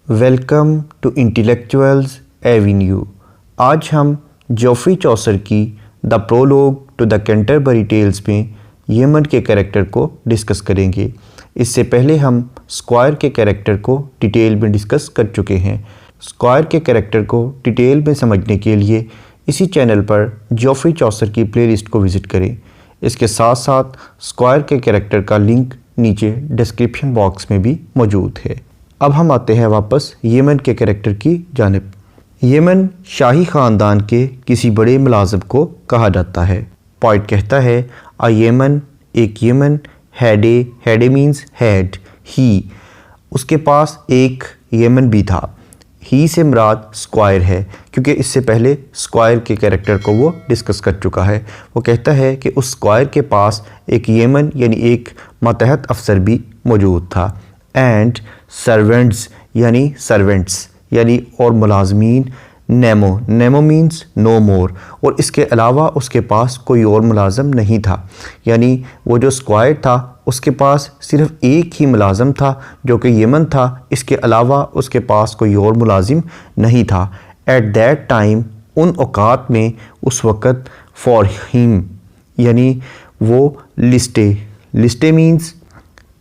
Welcome to intellectuals Avenue. आज हम Geoffrey Chaucer की the prologue to the Canterbury Tales में येमन के कैरेक्टर को डिस्कस करेंगे। इससे पहले हम स्क्वायर के कैरेक्टर को डिटेल में डिस्कस कर चुके हैं। स्क्वायर के कैरेक्टर को डिटेल में समझने के लिए इसी चैनल पर जोफ्री चौसर की प्लेलिस्ट को विज़िट करें। इसके साथ साथ स्क्वायर के कैरेक्टर का लिंक नीचे डिस्क्रिप्शन बॉक्स में भी मौजूद है। अब हम आते हैं वापस येमन के कैरेक्टर की जानिब। येमन शाही ख़ानदान के किसी बड़े मुलाजिम को कहा जाता है। पॉइंट कहता है आ येमन, एक येमन, हैडे मीन्स हैड, ही, उसके पास एक येमन भी था। ही से मुराद स्क्वायर है क्योंकि इससे पहले स्क्वायर के कैरेक्टर को वो डिस्कस कर चुका है। वो कहता है कि उस स्क्वायर के पास एक येमन यानी एक मातहत अफसर भी मौजूद था। एंड सर्वेंट्स यानी और मुलाजमीन, नेमो मीन्स नो मोर, और इसके अलावा उसके पास कोई और मुलाजम नहीं था। यानी वो जो स्क्वायर था उसके पास सिर्फ एक ही मुलाजम था जो कि येमन था। इसके अलावा उसके पास कोई और मुलाजिम नहीं था। एट दैट टाइम, उन औकात में, उस वक़्त, फॉर हिम यानी वो लिस्टे मीन्स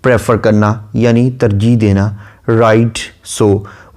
प्रेफर करना यानी तरजीह देना, राइड सो,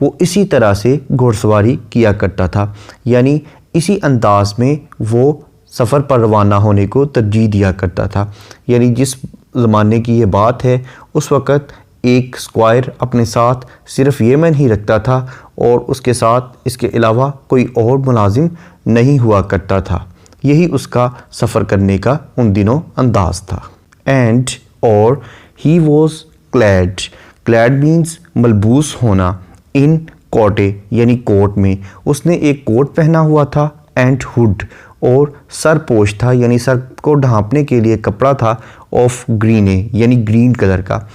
वो इसी तरह से घुड़सवारी किया करता था। यानी इसी अंदाज में वो सफ़र पर रवाना होने को तरजीह दिया करता था। यानी जिस ज़माने की ये बात है उस वक़्त एक स्क्वायर अपने साथ सिर्फ येमन ही रखता था और उसके साथ इसके अलावा कोई और मुलाजिम नहीं हुआ करता था। यही उसका सफ़र करने का उन दिनों अंदाज़ था। एंड और ही वॉज क्लैड मीन्स मलबूस होना, इन कोटे यानी कोट में, उसने एक कोट पहना हुआ था। एंड हुड, और सर पोश था यानी सर को ढांपने के लिए कपड़ा था। ऑफ ग्रीने यानी ग्रीन कलर का,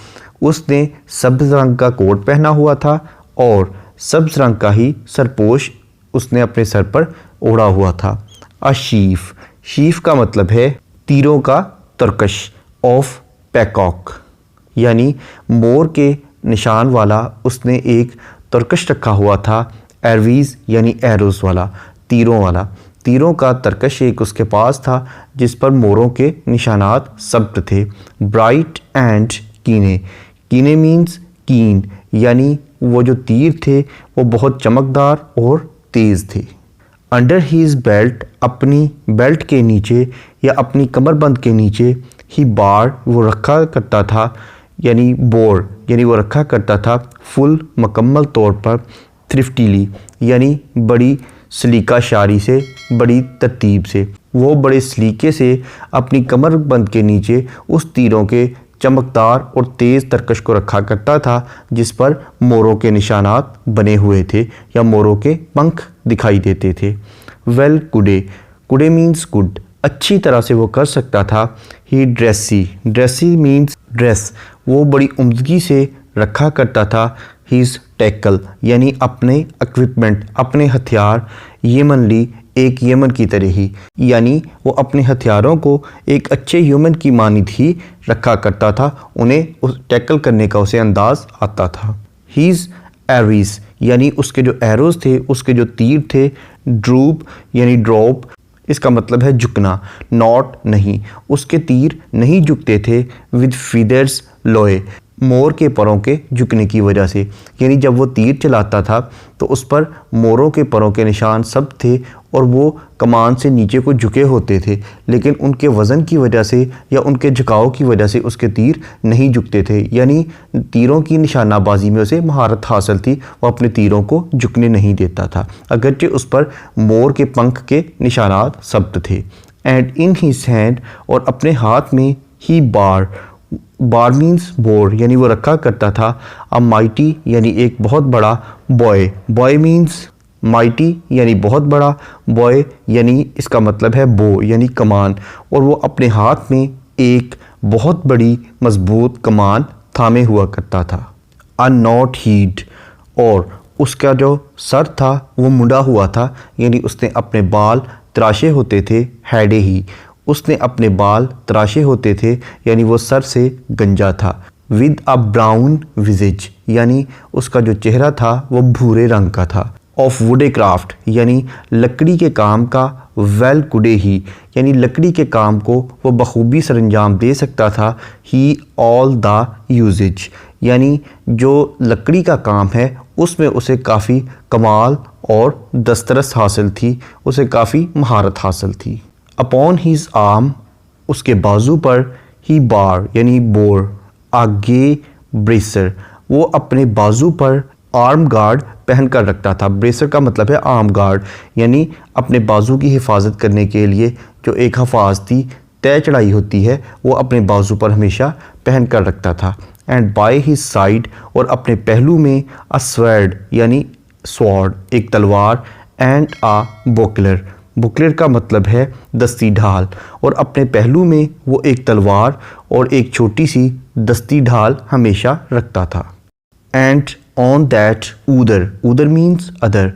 उसने सब्ज़ रंग का कोट पहना हुआ था और सब्ज़ रंग का ही सरपोश उसने अपने सर पर ओढ़ा हुआ था। शीफ का मतलब है तीरों का तरकश। ऑफ पैकॉक यानी मोर के निशान वाला उसने एक तरकश रखा हुआ था। एरवीज़ यानी एरोज़ वाला, तीरों वाला, तीरों का तरकश एक उसके पास था जिस पर मोरों के निशानात सब्त थे। ब्राइट एंड कीने मीन्स कीन, यानी वो जो तीर थे वो बहुत चमकदार और तेज़ थे। अंडर हीज़ बेल्ट, अपनी बेल्ट के नीचे या अपनी कमरबंद के नीचे, ही बार, वो रखा करता था, यानी बोर यानी वो रखा करता था फुल मुकम्मल तौर पर। थ्रिफ्टीली यानी बड़ी सलीका शारी से, बड़ी तरतीब से, वो बड़े सलीके से अपनी कमरबंद के नीचे उस तीरों के चमकदार और तेज़ तरकश को रखा करता था जिस पर मोरों के निशानात बने हुए थे या मोरों के पंख दिखाई देते थे। वेल कुडे मीन्स गुड, अच्छी तरह से वो कर सकता था। ही ड्रेसी मीन्स ड्रेस, वो बड़ी उम्दगी से रखा करता था। हीज़ टैकल यानी अपने इक्विपमेंट, अपने हथियार, येमनली एक येमन की तरह ही, यानी वो अपने हथियारों को एक अच्छे ह्यूमन की मानिद ही रखा करता था। उन्हें उस टैकल करने का उसे अंदाज़ आता था। हीज़ एरीज़ यानी उसके जो एरोज़ थे, उसके जो तीर थे। ड्रूप यानी ड्रॉप, इसका मतलब है झुकना, नॉट नहीं, उसके तीर नहीं झुकते थे। विद फीदर्स लोए, मोर के परों के झुकने की वजह से, यानी जब वो तीर चलाता था तो उस पर मोरों के परों के निशान सब थे और वो कमान से नीचे को झुके होते थे, लेकिन उनके वज़न की वजह से या उनके झुकाव की वजह से उसके तीर नहीं झुकते थे। यानी तीरों की निशानाबाजी में उसे महारत हासिल थी, वो अपने तीरों को झुकने नहीं देता था अगरचे उस पर मोर के पंख के निशानात सब्त थे। एंड इन हिज हैंड, और अपने हाथ में, ही बार मीन्स बोर, यानी वो रखा करता था। अ माइटी यानी एक बहुत बड़ा, बॉय मीन्स माइटी यानी बहुत बड़ा, बॉय यानी इसका मतलब है बो यानी कमान, और वो अपने हाथ में एक बहुत बड़ी मजबूत कमान थामे हुआ करता था। अ नॉट हीड, और उसका जो सर था वो मुड़ा हुआ था, यानी उसने अपने बाल तराशे होते थे। हैडे ही, उसने अपने बाल तराशे होते थे, यानी वो सर से गंजा था। विद अ ब्राउन विजेज यानी उसका जो चेहरा था वो भूरे रंग का था। ऑफ वुडे क्राफ्ट यानी लकड़ी के काम का। वेल कुडे ही यानी लकड़ी के काम को वो बखूबी सरंजाम दे सकता था। ही ऑल द यूजेज यानी जो लकड़ी का काम है उसमें उसे काफ़ी कमाल और दस्तरस हासिल थी, उसे काफ़ी महारत हासिल थी। अपॉन हिज आर्म उसके बाजू पर ही बार यानी बोर आगे ब्रेसर वो अपने बाजू पर आर्म गार्ड पहन कर रखता था। ब्रेसर का मतलब है आर्म गार्ड यानी अपने बाजू की हिफाजत करने के लिए जो एक हिफाजती तय चढ़ाई होती है वो अपने बाजू पर हमेशा पहन कर रखता था। एंड बाय हिज साइड और अपने पहलू में अ स्वॉर्ड यानी स्वॉर्ड एक तलवार। एंड आ बुकलर बुकलर का मतलब है दस्ती ढाल और अपने पहलू में वो एक तलवार और एक छोटी सी दस्ती ढाल हमेशा रखता था। एंड ऑन दैट उदर उदर मीन्स अदर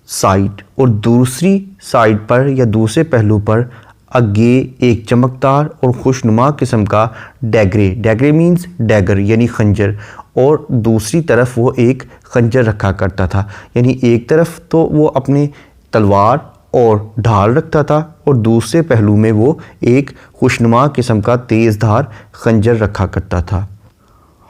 साइड और दूसरी साइड पर या दूसरे पहलू पर आगे एक चमकदार और खुशनुमा किस्म का डैगरे डैगरे मीन्स डैगर यानी खंजर और दूसरी तरफ वो एक खंजर रखा करता था। यानी एक तरफ तो वो अपने तलवार और ढाल रखता था और दूसरे पहलू में वो एक खुशनुमा किस्म का तेज़धार खंजर रखा करता था।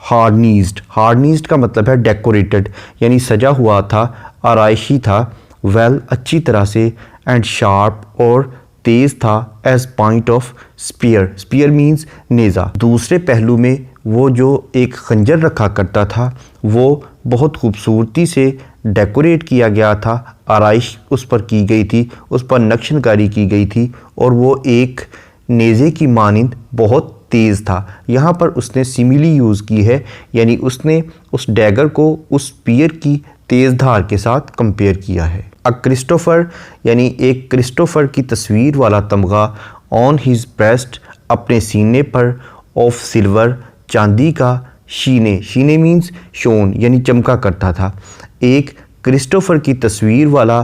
हार्डनीज्ड का मतलब है डेकोरेटेड यानी सजा हुआ था, आराइशी था। वेल अच्छी तरह से। एंड शार्प और तेज़ था। As point of spear spear means नेज़ा। दूसरे पहलू में वो जो एक खंजर रखा करता था वो बहुत खूबसूरती से डेकोरेट किया गया था, आराइश उस पर की गई थी, उस पर नक्शनकारी की गई थी और वो एक नेज़े की मानिंद बहुत तेज़ था। यहाँ पर उसने सिमिली यूज़ की है यानी उसने उस डैगर को उस स्पीयर की तेज़ धार के साथ कंपेयर किया है। अ क्रिस्टोफर यानी एक क्रिस्टोफर की तस्वीर वाला तमगा। ऑन हिज ब्रेस्ट अपने सीने पर। ऑफ सिल्वर चांदी का। शीने मीन्स शोन यानी चमका करता था। एक क्रिस्टोफर की तस्वीर वाला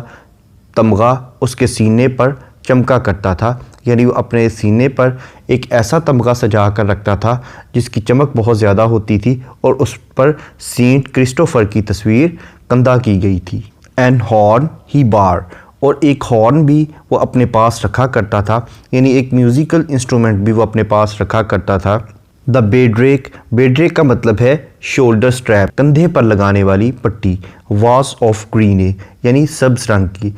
तमगा उसके सीने पर चमका करता था यानी वो अपने सीने पर एक ऐसा तमगा सजा कर रखता था जिसकी चमक बहुत ज़्यादा होती थी और उस पर सेंट क्रिस्टोफर की तस्वीर कंधा की गई थी। एंड हॉर्न ही बार और एक हॉर्न भी वो अपने पास रखा करता था यानी एक म्यूज़िकल इंस्ट्रूमेंट भी वो अपने पास रखा करता था। द बेड्रेक का मतलब है शोल्डर स्ट्रैप कंधे पर लगाने वाली पट्टी। वॉस ऑफ ग्रीन यानी सब्ज रंग की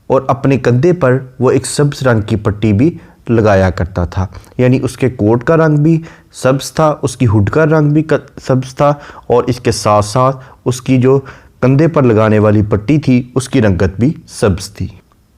और अपने कंधे पर वो एक सब्ज रंग की पट्टी भी लगाया करता था यानी उसके कोट का रंग भी सब्ज था, उसकी हुड का रंग भी सब्ज था और इसके साथ साथ उसकी जो कंधे पर लगाने वाली पट्टी थी उसकी रंगत भी सब्ज थी।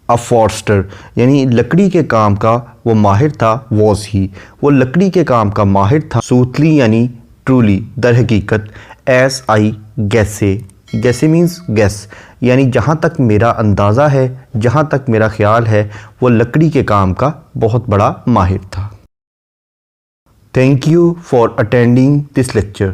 अ फॉर्स्टर यानी लकड़ी के काम का वो माहिर था। वॉज ही वो लकड़ी के काम का माहिर था। सूतली यानी ट्रूली दर हकीकत। एस आई गैसे मीन्स गैस यानी जहाँ तक मेरा अंदाज़ा है, जहाँ तक मेरा ख्याल है वो लकड़ी के काम का बहुत बड़ा माहिर था। Thank you for attending this lecture.